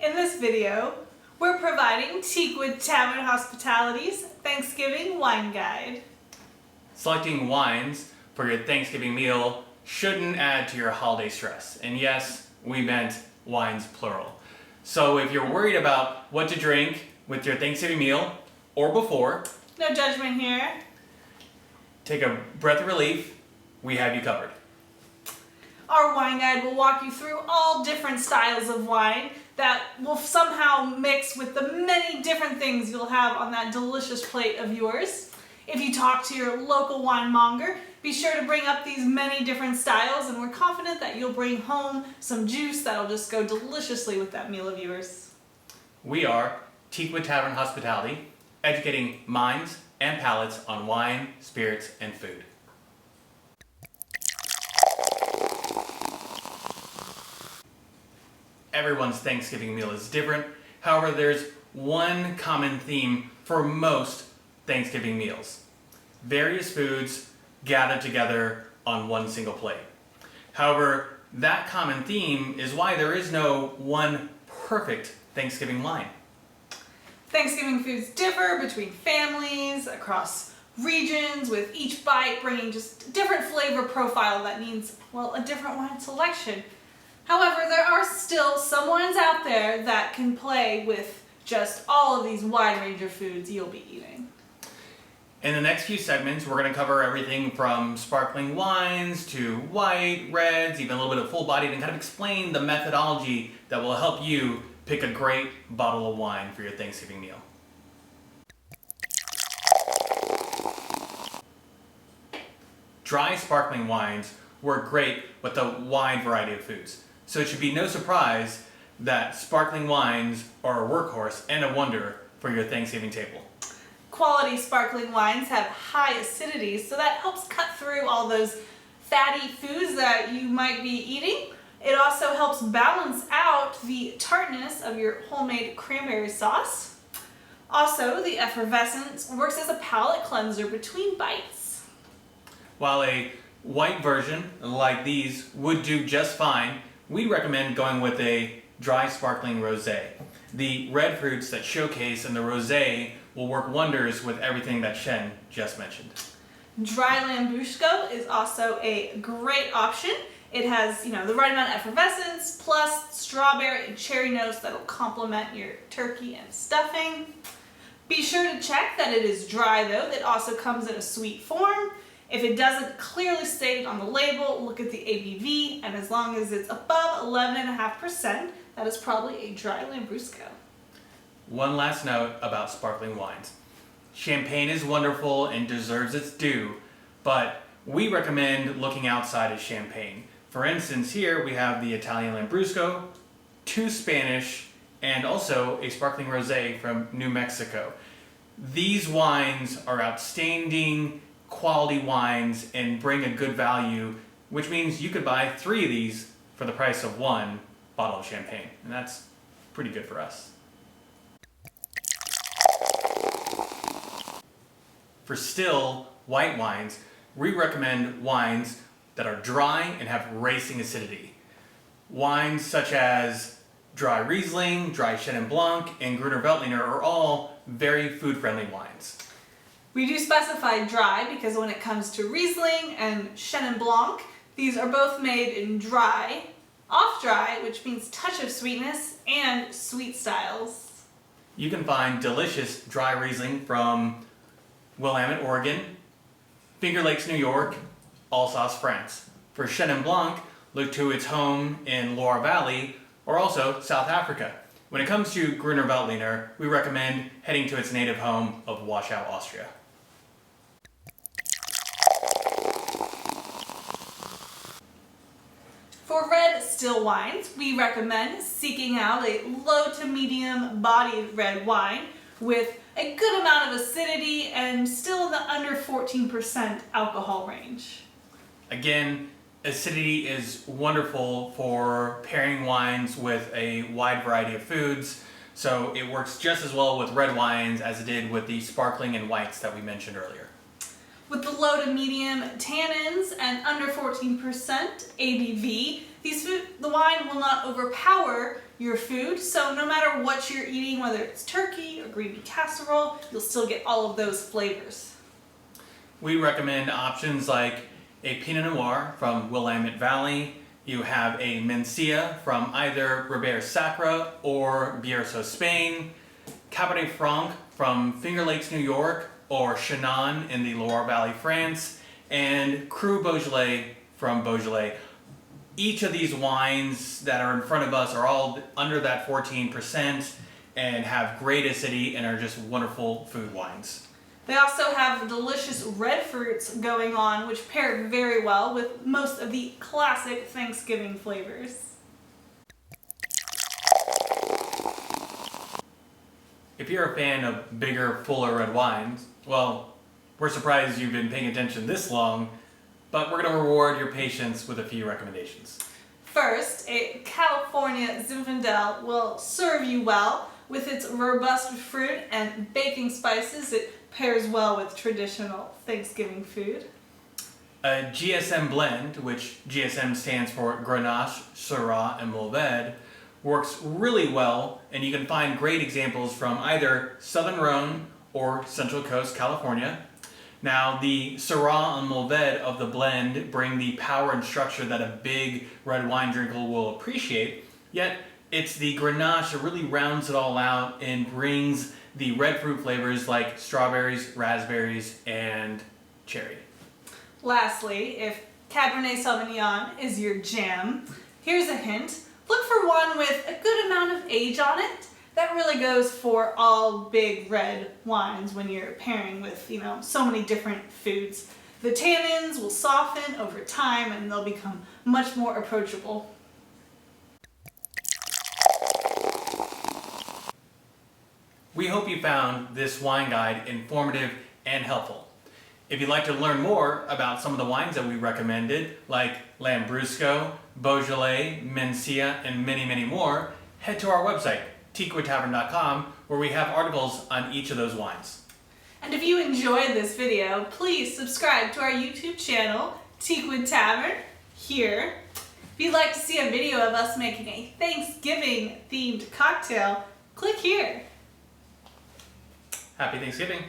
In this video, we're providing Teakwood Tavern Hospitality's Thanksgiving Wine Guide. Selecting wines for your Thanksgiving meal shouldn't add to your holiday stress. And yes, we meant wines plural. So if you're worried about what to drink with your Thanksgiving meal or before, no judgment here. Take a breath of relief, we have you covered. Our wine guide will walk you through all different styles of wine that will somehow mix with the many different things you'll have on that delicious plate of yours. If you talk to your local wine monger, be sure to bring up these many different styles, and we're confident that you'll bring home some juice that'll just go deliciously with that meal of yours. We are Teakwood Tavern Hospitality, educating minds and palates on wine, spirits, and food. Everyone's Thanksgiving meal is different. However, there's one common theme for most Thanksgiving meals. Various foods gathered together on one single plate. However, that common theme is why there is no one perfect Thanksgiving wine. Thanksgiving foods differ between families, across regions, with each bite bringing just a different flavor profile that needs, well, a different wine selection. However, there are still some wines out there that can play with just all of these wide range of foods you'll be eating. In the next few segments, we're going to cover everything from sparkling wines to white, reds, even a little bit of full-bodied, and kind of explain the methodology that will help you pick a great bottle of wine for your Thanksgiving meal. Dry sparkling wines work great with a wide variety of foods. So it should be no surprise that sparkling wines are a workhorse and a wonder for your Thanksgiving table. Quality sparkling wines have high acidity, so that helps cut through all those fatty foods that you might be eating. It also helps balance out the tartness of your homemade cranberry sauce. Also, the effervescence works as a palate cleanser between bites. While a white version like these would do just fine, we recommend going with a dry sparkling rosé. The red fruits that showcase in the rosé will work wonders with everything that Shen just mentioned. Dry lambrusco is also a great option. It has, the right amount of effervescence plus strawberry and cherry notes that'll complement your turkey and stuffing. Be sure to check that it is dry though. It also comes in a sweet form. If it doesn't clearly state on the label, look at the ABV, and as long as it's above 11.5%, that is probably a dry lambrusco. One last note about sparkling wines. Champagne is wonderful and deserves its due, but we recommend looking outside of champagne. For instance, here we have the Italian Lambrusco, 2 Spanish, and also a sparkling rosé from New Mexico. These wines are outstanding quality wines and bring a good value, which means you could buy 3 of these for the price of 1 bottle of champagne, and that's pretty good for us. For still white wines, we recommend wines that are dry and have racing acidity. Wines such as dry Riesling, dry Chenin Blanc, and Gruner Veltliner are all very food-friendly wines. We do specify dry because when it comes to Riesling and Chenin Blanc, these are both made in dry, off-dry, which means touch of sweetness, and sweet styles. You can find delicious dry Riesling from Willamette, Oregon, Finger Lakes, New York, Alsace, France. For Chenin Blanc, look to its home in Loire Valley or also South Africa. When it comes to Gruner Veltliner, we recommend heading to its native home of Warschau, Austria. For red still wines, we recommend seeking out a low to medium bodied red wine with a good amount of acidity and still in the under 14% alcohol range. Again, acidity is wonderful for pairing wines with a wide variety of foods, so it works just as well with red wines as it did with the sparkling and whites that we mentioned earlier. With the low to medium tannins and under 14% ABV, the wine will not overpower your food, so no matter what you're eating, whether it's turkey or green bean casserole, you'll still get all of those flavors. We recommend options like a Pinot Noir from Willamette Valley. You have a Mencia from either Ribera Sacra or Bierzo, Spain, Cabernet Franc from Finger Lakes, New York, or Chenin in the Loire Valley, France, and Cru Beaujolais from Beaujolais. Each of these wines that are in front of us are all under that 14% and have great acidity and are just wonderful food wines. They also have delicious red fruits going on, which pair very well with most of the classic Thanksgiving flavors. If you're a fan of bigger, fuller red wines, well, we're surprised you've been paying attention this long, but we're going to reward your patience with a few recommendations. First, a California Zinfandel will serve you well. With its robust fruit and baking spices, it pairs well with traditional Thanksgiving food. A GSM blend, which GSM stands for Grenache, Syrah, and Mourvedre, works really well, and you can find great examples from either Southern Rhone or Central Coast, California. Now, the Syrah and Mourvedre of the blend bring the power and structure that a big red wine drinker will appreciate, yet it's the Grenache that really rounds it all out and brings the red fruit flavors like strawberries, raspberries, and cherry. Lastly, if Cabernet Sauvignon is your jam, here's a hint. Look for one with a good amount of age on it. That really goes for all big red wines when you're pairing with, so many different foods. The tannins will soften over time and they'll become much more approachable. We hope you found this wine guide informative and helpful. If you'd like to learn more about some of the wines that we recommended, like Lambrusco, Beaujolais, Mencia, and many, many more, head to our website, teaquoittavern.com, where we have articles on each of those wines. And if you enjoyed this video, please subscribe to our YouTube channel, Teakwood Tavern, here. If you'd like to see a video of us making a Thanksgiving-themed cocktail, click here. Happy Thanksgiving!